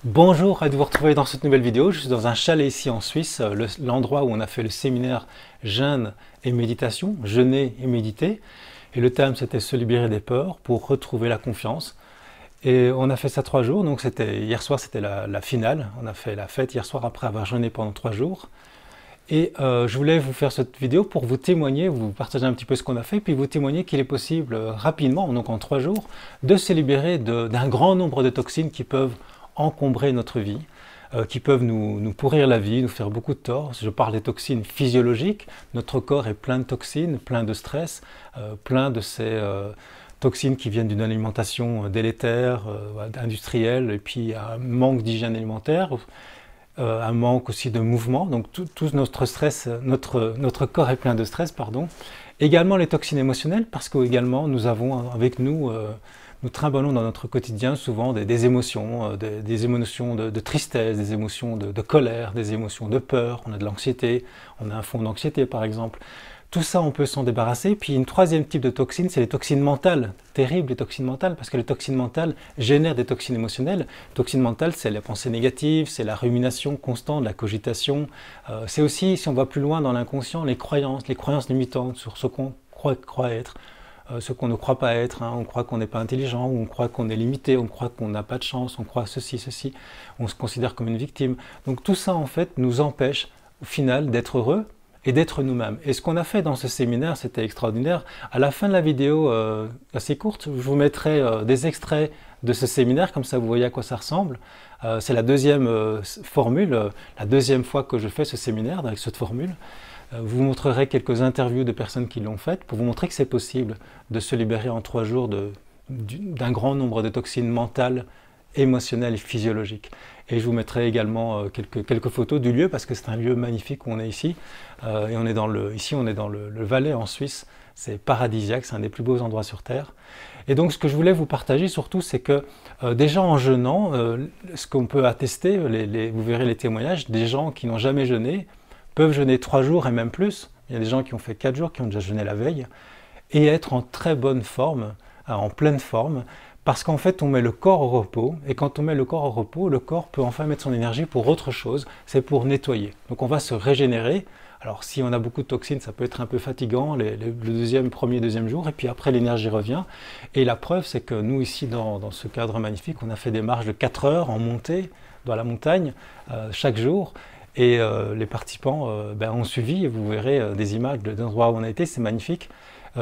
Bonjour, de vous retrouver dans cette nouvelle vidéo. Je suis dans un chalet ici en Suisse, l'endroit où on a fait le séminaire jeûne et méditation, jeûner et méditer. Et le thème c'était se libérer des peurs pour retrouver la confiance. Et on a fait ça 3 jours, donc hier soir c'était la finale. On a fait la fête hier soir après avoir jeûné pendant 3 jours. Et je voulais vous faire cette vidéo pour vous témoigner, vous partager un petit peu ce qu'on a fait, puis vous témoigner qu'il est possible rapidement, donc en 3 jours, de se libérer d'un grand nombre de toxines qui peuvent encombrer notre vie, qui peuvent nous pourrir la vie, nous faire beaucoup de tort. Je parle des toxines physiologiques. Notre corps est plein de toxines, plein de stress, plein de ces toxines qui viennent d'une alimentation délétère, industrielle, et puis un manque d'hygiène alimentaire, un manque aussi de mouvement. Donc tout notre stress, notre corps est plein de stress, pardon. Également les toxines émotionnelles, parce que également nous avons avec nous nous trimballons dans notre quotidien souvent des émotions, des émotions de tristesse, des émotions de colère, des émotions de peur, on a de l'anxiété, on a un fond d'anxiété par exemple. Tout ça, on peut s'en débarrasser. Puis une troisième type de toxine, c'est les toxines mentales. Terribles les toxines mentales, parce que les toxines mentales génèrent des toxines émotionnelles. Les toxines mentales, c'est la pensée négative, c'est la rumination constante, la cogitation. C'est aussi, si on va plus loin dans l'inconscient, les croyances limitantes sur ce qu'on croit être. Ce qu'on ne croit pas être, on croit qu'on n'est pas intelligent, on croit qu'on est limité, on croit qu'on n'a pas de chance, on croit ceci, on se considère comme une victime. Donc tout ça en fait nous empêche au final d'être heureux et d'être nous-mêmes. Et ce qu'on a fait dans ce séminaire, c'était extraordinaire. À la fin de la vidéo assez courte, je vous mettrai des extraits de ce séminaire, comme ça vous voyez à quoi ça ressemble. C'est la deuxième formule, la deuxième fois que je fais ce séminaire avec cette formule. Vous montrerez quelques interviews de personnes qui l'ont fait pour vous montrer que c'est possible de se libérer en 3 jours d'un grand nombre de toxines mentales, émotionnelles et physiologiques. Et je vous mettrai également quelques photos du lieu parce que c'est un lieu magnifique où on est ici. Et on est ici on est dans le Valais en Suisse. C'est paradisiaque, c'est un des plus beaux endroits sur Terre. Et donc ce que je voulais vous partager surtout, c'est que déjà en jeûnant, ce qu'on peut attester, vous verrez les témoignages, des gens qui n'ont jamais jeûné, peuvent jeûner 3 jours et même plus. Il y a des gens qui ont fait 4 jours, qui ont déjà jeûné la veille, et être en très bonne forme, en pleine forme, parce qu'en fait on met le corps au repos, et quand on met le corps au repos, le corps peut enfin mettre son énergie pour autre chose, c'est pour nettoyer. Donc on va se régénérer. Alors si on a beaucoup de toxines, ça peut être un peu fatigant le premier, deuxième jour, et puis après l'énergie revient. Et la preuve, c'est que nous ici, dans ce cadre magnifique, on a fait des marches de 4 heures en montée, dans la montagne, chaque jour. Et les participants ont suivi, et vous verrez des images de l'endroit où on a été, c'est magnifique,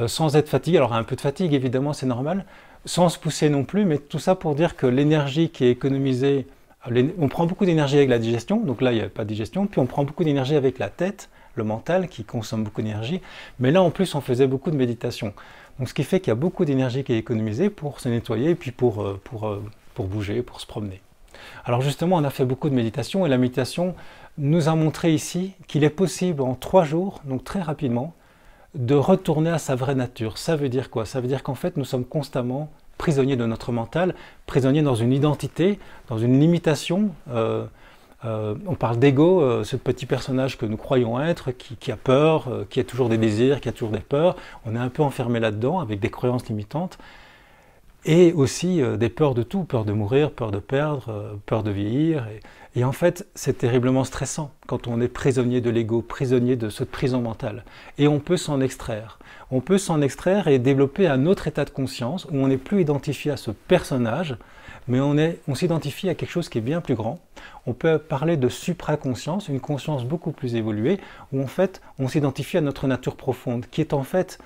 sans être fatigué. Alors un peu de fatigue évidemment, c'est normal, sans se pousser non plus, mais tout ça pour dire que l'énergie qui est économisée, on prend beaucoup d'énergie avec la digestion, donc là il n'y a pas de digestion, puis on prend beaucoup d'énergie avec la tête, le mental qui consomme beaucoup d'énergie, mais là en plus on faisait beaucoup de méditation. Donc ce qui fait qu'il y a beaucoup d'énergie qui est économisée pour se nettoyer, et puis pour bouger, pour se promener. Alors justement, on a fait beaucoup de méditation, et la méditation nous a montré ici qu'il est possible en 3 jours, donc très rapidement, de retourner à sa vraie nature. Ça veut dire quoi? Ça veut dire qu'en fait nous sommes constamment prisonniers de notre mental, prisonniers dans une identité, dans une limitation. On parle d'ego, ce petit personnage que nous croyons être, qui a peur, qui a toujours des désirs, qui a toujours des peurs. On est un peu enfermé là-dedans avec des croyances limitantes. Et aussi des peurs de tout, peur de mourir, peur de perdre, peur de vieillir. Et en fait, c'est terriblement stressant quand on est prisonnier de l'ego, prisonnier de cette prison mentale. Et on peut s'en extraire. On peut s'en extraire et développer un autre état de conscience où on n'est plus identifié à ce personnage, mais on s'identifie à quelque chose qui est bien plus grand. On peut parler de supraconscience, une conscience beaucoup plus évoluée, où en fait, on s'identifie à notre nature profonde, qui est en fait,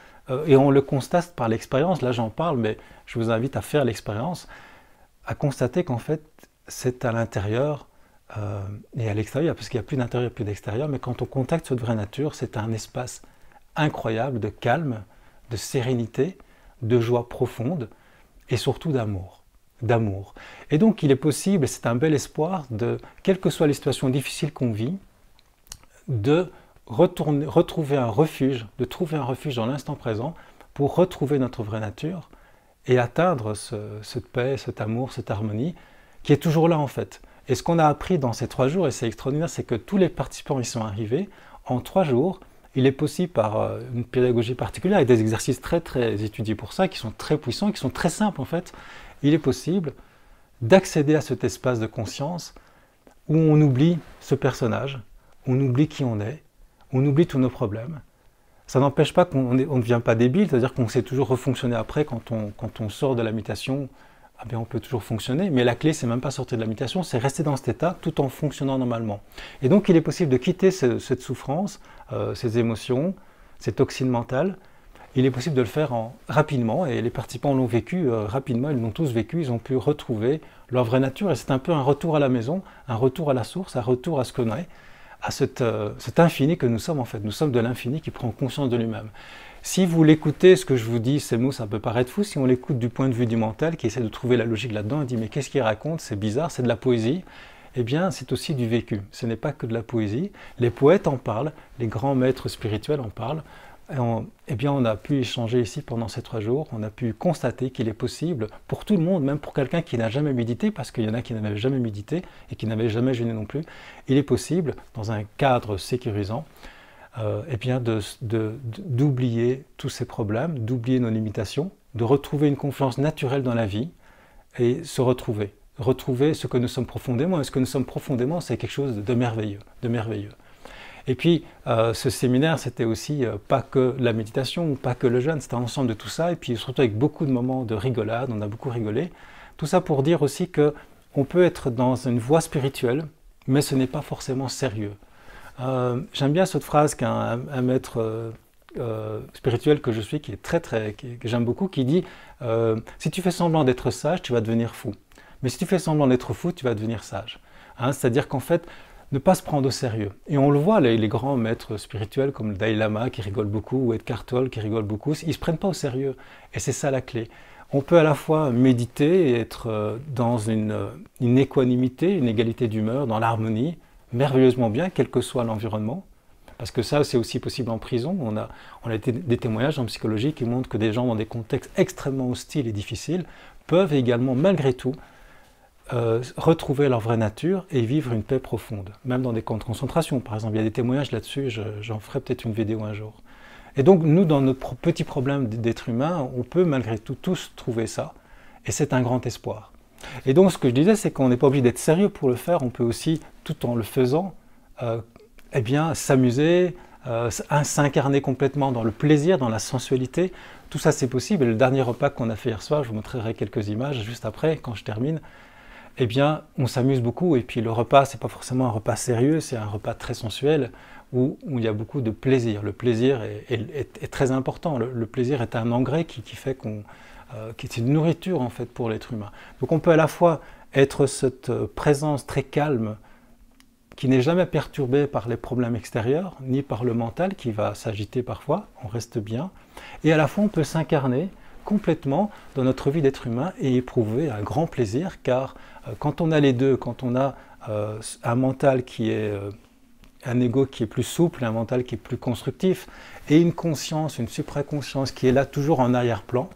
et on le constate par l'expérience, là j'en parle, mais je vous invite à faire l'expérience, à constater qu'en fait, c'est à l'intérieur et à l'extérieur, parce qu'il n'y a plus d'intérieur, plus d'extérieur, mais quand on contacte cette vraie nature, c'est un espace incroyable de calme, de sérénité, de joie profonde, et surtout d'amour. Et donc il est possible, et c'est un bel espoir, quelles que soient les situations difficiles qu'on vit, de retrouver un refuge, de trouver un refuge dans l'instant présent pour retrouver notre vraie nature et atteindre cette paix, cet amour, cette harmonie qui est toujours là en fait. Et ce qu'on a appris dans ces 3 jours, et c'est extraordinaire, c'est que tous les participants y sont arrivés, en 3 jours, il est possible par une pédagogie particulière et des exercices très étudiés pour ça, qui sont très puissants, qui sont très simples en fait, il est possible d'accéder à cet espace de conscience où on oublie ce personnage, on oublie qui on est, on oublie tous nos problèmes. Ça n'empêche pas qu'on ne devient pas débile, c'est-à-dire qu'on sait toujours refonctionner après quand on sort de la méditation. Ah bien, on peut toujours fonctionner, mais la clé, c'est même pas sortir de la méditation, c'est rester dans cet état tout en fonctionnant normalement. Et donc, il est possible de quitter cette souffrance, ces émotions, ces toxines mentales. Il est possible de le faire rapidement, et les participants l'ont vécu rapidement, ils l'ont tous vécu, ils ont pu retrouver leur vraie nature, et c'est un peu un retour à la maison, un retour à la source, un retour à ce qu'on est, à cet infini que nous sommes en fait. Nous sommes de l'infini qui prend conscience de lui-même. Si vous l'écoutez, ce que je vous dis, ces mots, ça peut paraître fou, si on l'écoute du point de vue du mental, qui essaie de trouver la logique là-dedans, et dit mais qu'est-ce qu'il raconte, c'est bizarre, c'est de la poésie, eh bien c'est aussi du vécu, ce n'est pas que de la poésie. Les poètes en parlent, les grands maîtres spirituels en parlent, eh bien on a pu échanger ici pendant ces 3 jours, on a pu constater qu'il est possible pour tout le monde, même pour quelqu'un qui n'a jamais médité, parce qu'il y en a qui n'avaient jamais médité et qui n'avaient jamais jeûné non plus, il est possible, dans un cadre sécurisant, eh bien d'oublier tous ces problèmes, d'oublier nos limitations, de retrouver une confiance naturelle dans la vie et se retrouver ce que nous sommes profondément. Et ce que nous sommes profondément, c'est quelque chose de merveilleux, de merveilleux. Et puis, ce séminaire, c'était aussi pas que la méditation ou pas que le jeûne, c'était un ensemble de tout ça, et puis surtout avec beaucoup de moments de rigolade, on a beaucoup rigolé. Tout ça pour dire aussi qu'on peut être dans une voie spirituelle, mais ce n'est pas forcément sérieux. J'aime bien cette phrase qu'un maître spirituel que je suis, qui est que j'aime beaucoup, qui dit si tu fais semblant d'être sage, tu vas devenir fou. Mais si tu fais semblant d'être fou, tu vas devenir sage. Hein, c'est-à-dire qu'en fait, ne pas se prendre au sérieux. Et on le voit, les grands maîtres spirituels comme le Dalai Lama qui rigole beaucoup, ou Eckhart Tolle qui rigole beaucoup, ils ne se prennent pas au sérieux. Et c'est ça la clé. On peut à la fois méditer et être dans une équanimité, une égalité d'humeur, dans l'harmonie, merveilleusement bien, quel que soit l'environnement. Parce que ça, c'est aussi possible en prison. On a des témoignages en psychologie qui montrent que des gens dans des contextes extrêmement hostiles et difficiles peuvent également, malgré tout, retrouver leur vraie nature et vivre une paix profonde. Même dans des camps de concentration, par exemple. Il y a des témoignages là-dessus, j'en ferai peut-être une vidéo un jour. Et donc, nous, dans notre petit problème d'être humain, on peut malgré tout tous trouver ça. Et c'est un grand espoir. Et donc, ce que je disais, c'est qu'on n'est pas obligé d'être sérieux pour le faire. On peut aussi, tout en le faisant, eh bien, s'amuser, s'incarner complètement dans le plaisir, dans la sensualité. Tout ça, c'est possible. Et le dernier repas qu'on a fait hier soir, je vous montrerai quelques images juste après, quand je termine. Eh bien, on s'amuse beaucoup. Et puis, le repas, c'est pas forcément un repas sérieux, c'est un repas très sensuel où il y a beaucoup de plaisir. Le plaisir est très important. Le plaisir est un engrais qui fait qui est une nourriture en fait pour l'être humain. Donc on peut à la fois être cette présence très calme qui n'est jamais perturbée par les problèmes extérieurs, ni par le mental qui va s'agiter parfois, on reste bien, et à la fois on peut s'incarner complètement dans notre vie d'être humain et éprouver un grand plaisir, car quand on a les deux, quand on a un mental qui est un ego qui est plus souple, un mental qui est plus constructif, et une conscience, une supraconscience qui est là toujours en arrière-plan,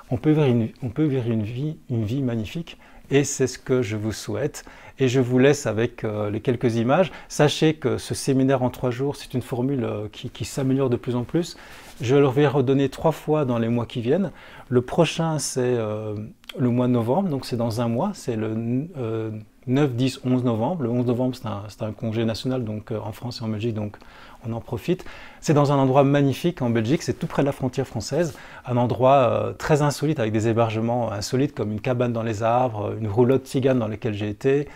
on peut vivre une vie magnifique, et c'est ce que je vous souhaite. Et je vous laisse avec les quelques images. Sachez que ce séminaire en 3 jours, c'est une formule qui s'améliore de plus en plus. Je le vais redonner 3 fois dans les mois qui viennent. Le prochain, c'est le mois de novembre, donc c'est dans un mois, c'est le 9, 10, 11 novembre. Le 11 novembre, c'est un congé national donc, en France et en Belgique, donc on en profite. C'est dans un endroit magnifique en Belgique, c'est tout près de la frontière française, un endroit très insolite avec des hébergements insolites comme une cabane dans les arbres, une roulotte tzigane dans laquelle j'ai été.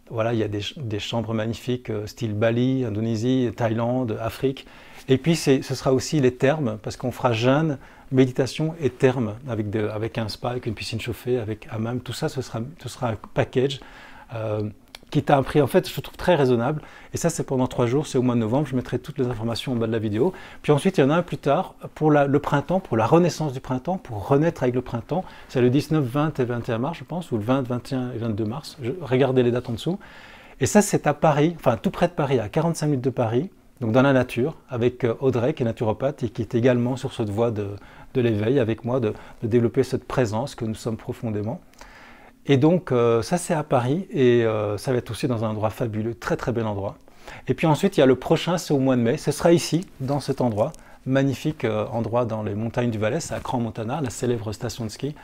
Voilà, il y a des chambres magnifiques style Bali, Indonésie, Thaïlande, Afrique. Et puis ce sera aussi les thermes, parce qu'on fera jeûne, méditation et thermes avec un spa, avec une piscine chauffée, avec hammam. Tout ça, ce sera un package qui est à un prix, en fait, je trouve très raisonnable. Et ça, c'est pendant 3 jours, c'est au mois de novembre. Je mettrai toutes les informations en bas de la vidéo. Puis ensuite, il y en a un plus tard pour le printemps, pour la renaissance du printemps, pour renaître avec le printemps. C'est le 19, 20 et 21 mars, je pense, ou le 20, 21 et 22 mars. Regardez les dates en dessous. Et ça, c'est à Paris, enfin tout près de Paris, à 45 minutes de Paris, donc dans la nature, avec Audrey, qui est naturopathe et qui est également sur cette voie de l'éveil avec moi, de développer cette présence que nous sommes profondément. Et donc ça c'est à Paris et ça va être aussi dans un endroit fabuleux, très très bel endroit. Et puis ensuite il y a le prochain, c'est au mois de mai, ce sera ici, dans cet endroit, magnifique endroit dans les montagnes du Valais, c'est à Crans-Montana, la célèbre station de ski.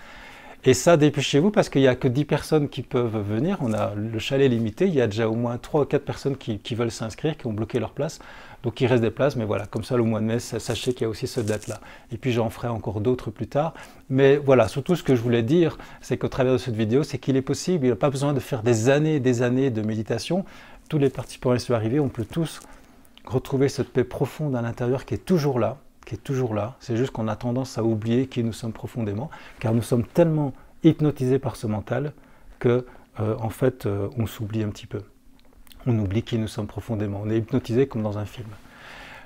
Et ça, dépêchez-vous parce qu'il n'y a que 10 personnes qui peuvent venir. On a le chalet limité. Il y a déjà au moins 3 ou 4 personnes qui veulent s'inscrire, qui ont bloqué leur place. Donc il reste des places, mais voilà, comme ça le mois de mai, sachez qu'il y a aussi cette date-là. Et puis j'en ferai encore d'autres plus tard. Mais voilà, surtout ce que je voulais dire, c'est qu'au travers de cette vidéo, c'est qu'il est possible, il n'y a pas besoin de faire des années de méditation. Tous les participants qui sont arrivés, on peut tous retrouver cette paix profonde à l'intérieur qui est toujours là. C'est juste qu'on a tendance à oublier qui nous sommes profondément, car nous sommes tellement hypnotisés par ce mental que, en fait, on s'oublie un petit peu. On oublie qui nous sommes profondément. On est hypnotisé comme dans un film.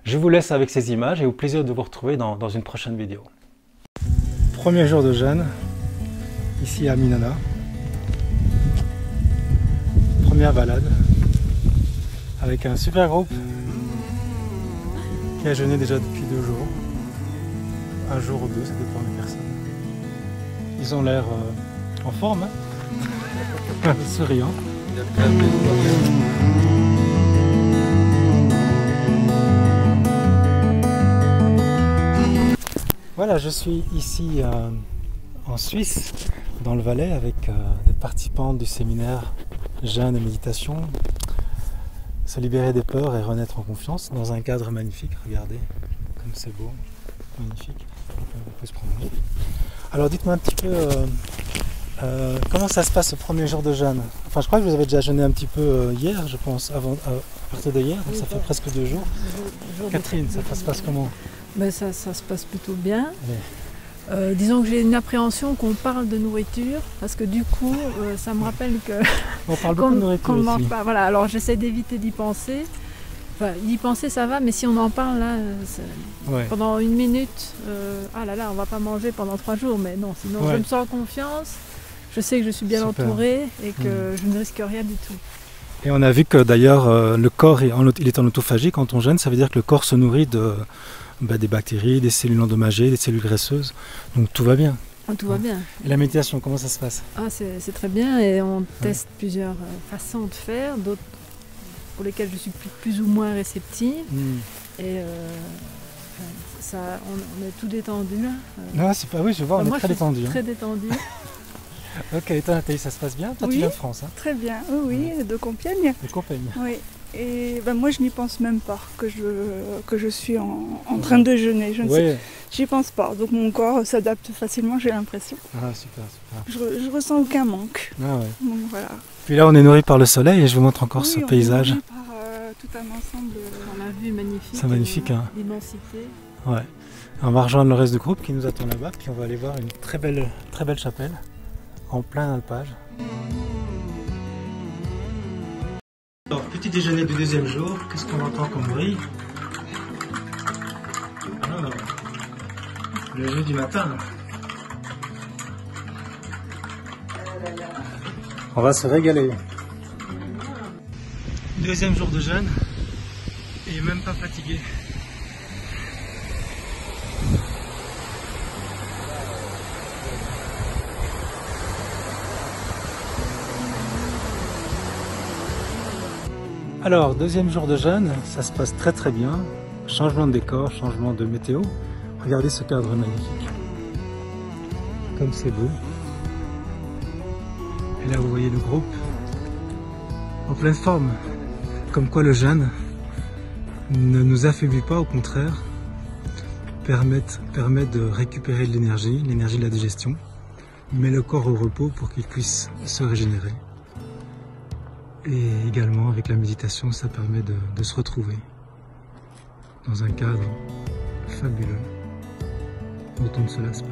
Je vous laisse avec ces images et au plaisir de vous retrouver dans une prochaine vidéo. Premier jour de jeûne, ici à Minana. Première balade, avec un super groupe qui a jeûné déjà depuis 2 jours. Un jour ou 2, ça dépend des personnes. Ils ont l'air en forme, hein. Souriants. Voilà, je suis ici en Suisse, dans le Valais, avec des participants du séminaire Jeûne et Méditation, se libérer des peurs et renaître en confiance, dans un cadre magnifique. Regardez, comme c'est beau, magnifique. On peut se promener. Alors dites-moi un petit peu comment ça se passe ce premier jour de jeûne. Enfin, je crois que vous avez déjà jeûné un petit peu hier, je pense, à partir de hier, donc ça fait presque 2 jours. Catherine, ça se passe comment? Ben ça se passe plutôt bien. Disons que j'ai une appréhension qu'on parle de nourriture, parce que du coup, ça me rappelle que on parle beaucoup de nourriture qu'on ici. mange pas. Voilà, alors j'essaie d'éviter d'y penser. Enfin, d'y penser, ça va, mais si on en parle là, pendant 1 minute, ah là là, on va pas manger pendant 3 jours, mais non, sinon je me sens en confiance, je sais que je suis bien entourée et que je ne risque rien du tout. Et on a vu que d'ailleurs, le corps il est en autophagie. Quand on jeûne, ça veut dire que le corps se nourrit des bactéries, des cellules endommagées, des cellules graisseuses. Donc tout va bien. Tout va bien. Et la méditation, comment ça se passe? C'est très bien et on teste plusieurs façons de faire, d'autres pour lesquelles je suis plus ou moins réceptive. Et on est tout détendu là. Non, c'est pas, oui, je vois, on est très détendu. Très détendu. Ok, et toi Nathalie, ça se passe bien? Toi, tu viens de France, hein? Très bien, oui, de Compiègne. De Compiègne. Oui. Et ben moi je n'y pense même pas que je suis en train de jeûner. J'y pense pas. Donc mon corps s'adapte facilement, j'ai l'impression. Ah super. Je ressens aucun manque. Ah ouais. Donc voilà. Puis là on est nourri par le soleil et je vous montre encore ce paysage. On est nourri par tout un ensemble. On a vu magnifique. C'est magnifique, hein. L'immensité. Ouais. On va rejoindre le reste du groupe qui nous attend là-bas, puis on va aller voir une très belle chapelle en plein alpage. Alors, petit déjeuner du 2e jour, qu'est-ce qu'on entend comme bruit? Alors, le jeu du matin. On va se régaler. 2e jour de jeûne et même pas fatigué. Alors, 2e jour de jeûne, ça se passe très très bien. Changement de décor, changement de météo. Regardez ce cadre magnifique. Comme c'est beau. Et là, vous voyez le groupe en pleine forme. Comme quoi le jeûne ne nous affaiblit pas, au contraire, permet de récupérer de l'énergie de la digestion, met le corps au repos pour qu'il puisse se régénérer. Et également, avec la méditation, ça permet de se retrouver dans un cadre fabuleux dont on ne se lasse pas.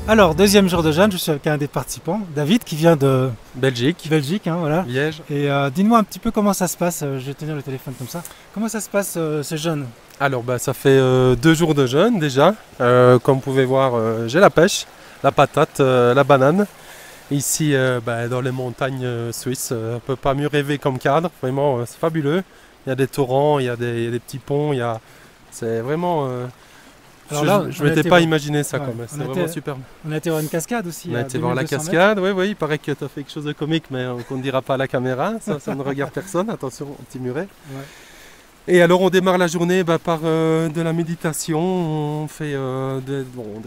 Alors, 2e jour de jeûne, je suis avec un des participants, David, qui vient de Belgique, hein, voilà. Liège. Et dis-moi un petit peu comment ça se passe, je vais tenir le téléphone comme ça. Comment ça se passe ce jeûne? Alors, ça fait 2 jours de jeûne déjà. Comme vous pouvez voir, j'ai la pêche, la patate, la banane. Ici, dans les montagnes suisses, on ne peut pas mieux rêver comme cadre. Vraiment, c'est fabuleux. Il y a des torrents, il y a des petits ponts. C'est vraiment... Alors là, je ne m'étais pas imaginé ça quand même. C'est vraiment super. On a été voir une cascade aussi. On a été voir la cascade, oui. Il paraît que tu as fait quelque chose de comique, mais qu'on ne dira pas à la caméra. Ça ne regarde personne. Attention au petit muret. Et alors on démarre la journée par de la méditation, on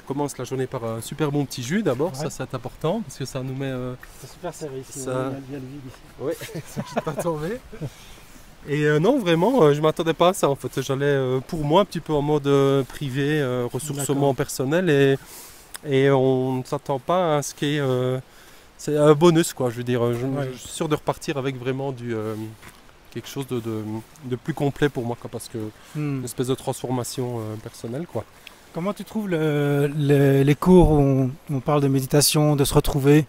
commence la journée par un super bon petit jus d'abord, ça c'est important parce que ça nous met... c'est super serré ici, ça... il y a le vide ici. Oui, ça ne pas tomber. Et non vraiment, je ne m'attendais pas à ça en fait, j'allais pour moi un petit peu en mode privé, ressourcement personnel et on ne s'attend pas à ce qui est... c'est un bonus quoi, je veux dire, je suis sûr de repartir avec vraiment quelque chose de plus complet pour moi, quoi, parce que une espèce de transformation personnelle, quoi. Comment tu trouves les cours où on parle de méditation, de se retrouver,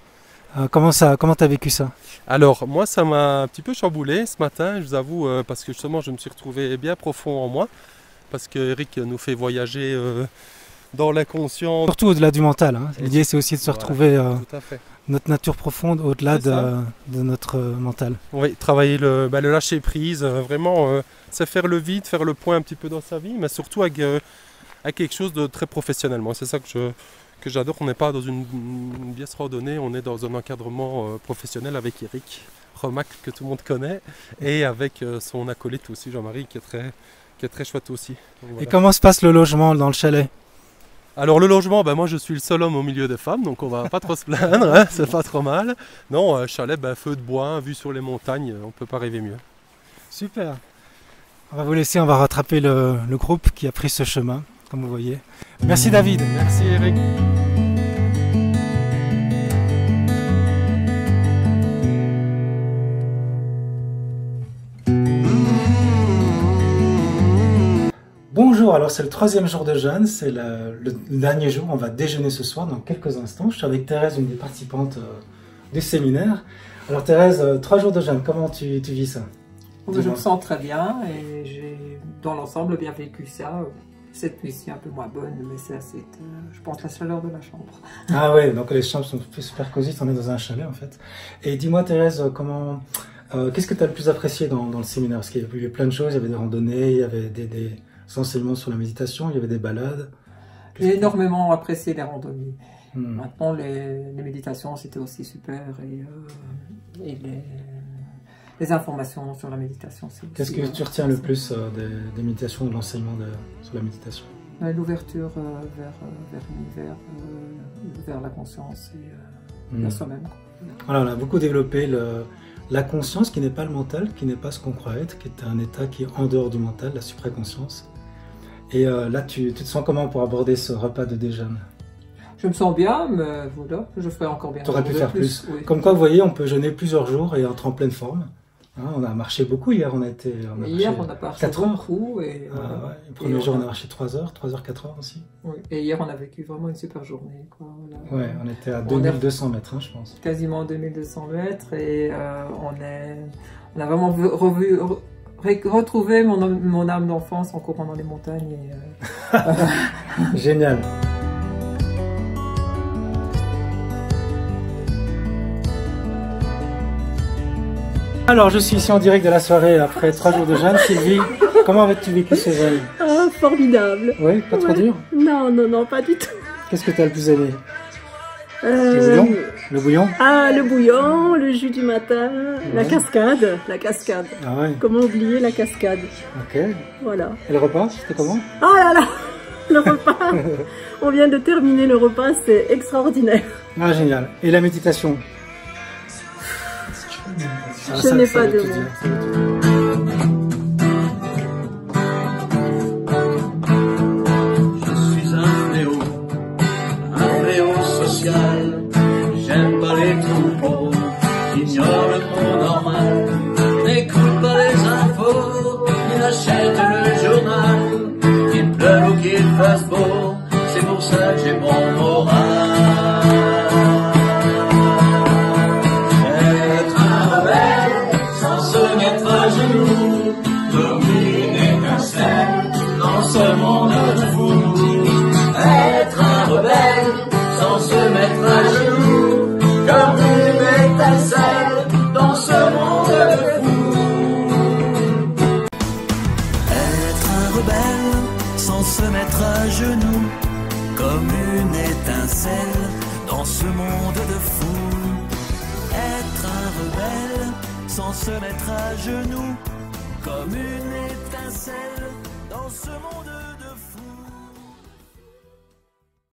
comment tu as vécu ça? Alors moi ça m'a un petit peu chamboulé ce matin, je vous avoue, parce que justement je me suis retrouvé bien profond en moi, parce que Eric nous fait voyager dans l'inconscient. Surtout au-delà du mental, hein. L'idée c'est aussi de se retrouver tout à fait. Notre nature profonde au-delà de notre mental. Oui, travailler le lâcher prise, vraiment, c'est faire le vide, faire le point un petit peu dans sa vie, mais surtout avec quelque chose de très professionnel. Moi, c'est ça que j'adore. On n'est pas dans une pièce randonnée, on est dans un encadrement professionnel avec Eric Romac, que tout le monde connaît, et avec son acolyte aussi, Jean-Marie, qui est très chouette aussi. Donc, voilà. Et comment se passe le logement dans le chalet? Alors le logement, moi je suis le seul homme au milieu des femmes, donc on va pas trop se plaindre, hein, c'est pas trop mal. Non, chalet, feu de bois, vue sur les montagnes, on peut pas rêver mieux. Super. On va vous laisser, on va rattraper le groupe qui a pris ce chemin, comme vous voyez. Merci David. Merci Eric. Bonjour, alors c'est le 3e jour de jeûne, c'est le dernier jour, on va déjeuner ce soir dans quelques instants. Je suis avec Thérèse, une des participantes du séminaire. Alors Thérèse, 3 jours de jeûne, comment tu vis ça? Je me sens très bien et j'ai dans l'ensemble bien vécu ça. Cette nuit-ci un peu moins bonne, mais c'est je pense, la chaleur de la chambre. Ah ouais, donc les chambres sont super cosy, on est dans un chalet en fait. Et dis-moi Thérèse, qu'est-ce que tu as le plus apprécié dans le séminaire? Parce qu'il y avait plein de choses, il y avait des randonnées, il y avait des enseignements sur la méditation, il y avait des balades. J'ai énormément apprécié les randonnées. Maintenant, les méditations, c'était aussi super. Et les informations sur la méditation, c'est aussi... Qu'est-ce que tu retiens le plus des méditations, de l'enseignement sur la méditation? L'ouverture vers l'univers, vers la conscience et vers soi-même. Voilà, on a beaucoup développé la conscience qui n'est pas le mental, qui n'est pas ce qu'on croit être, qui est un état qui est en dehors du mental, la supraconscience. Et là, tu te sens comment pour aborder ce repas de déjeuner? Je me sens bien, mais voilà, je ferai encore bien. Tu aurais pu faire plus. Oui. Comme quoi, vous voyez, on peut jeûner plusieurs jours et être en pleine forme. Hein, on a marché beaucoup hier, on a marché 4 heures. Et, le premier jour, on a marché 3 heures, 4 heures aussi. Oui. Et hier, on a vécu vraiment une super journée. Ouais, on était à 2200 mètres, hein, je pense. Quasiment 2200 mètres et on a vraiment retrouvé mon âme d'enfance en courant dans les montagnes. Génial. Alors, je suis ici en direct de la soirée après 3 jours de jeûne. Sylvie, comment as-tu vécu ce jeûne? Ah, formidable. Oui, pas trop dur? Non, pas du tout. Qu'est-ce que tu as le plus aimé? Le bouillon? Le bouillon? Ah, le bouillon, le jus du matin, la cascade. Ah ouais. Comment oublier la cascade? Ok. Voilà. Et le repas, c'était comment? Oh là là, le repas. On vient de terminer le repas, c'est extraordinaire. Ah, génial. Et la méditation? Je n'ai pas de mots. Je suis un fléau social. J'aime pas les troupeaux, j'ignore le monde normal. N'écoute pas les infos, ni achète le journal. Qu'il pleuve ou qu'il fasse beau, c'est pour ça que j'ai bon moral. Ce monde de fou, être un rebelle sans se mettre à genoux, comme une étincelle dans ce monde de fou. Être un rebelle sans se mettre à genoux, comme une étincelle dans ce monde de fou. Être un rebelle sans se mettre à genoux, comme une étincelle dans ce monde.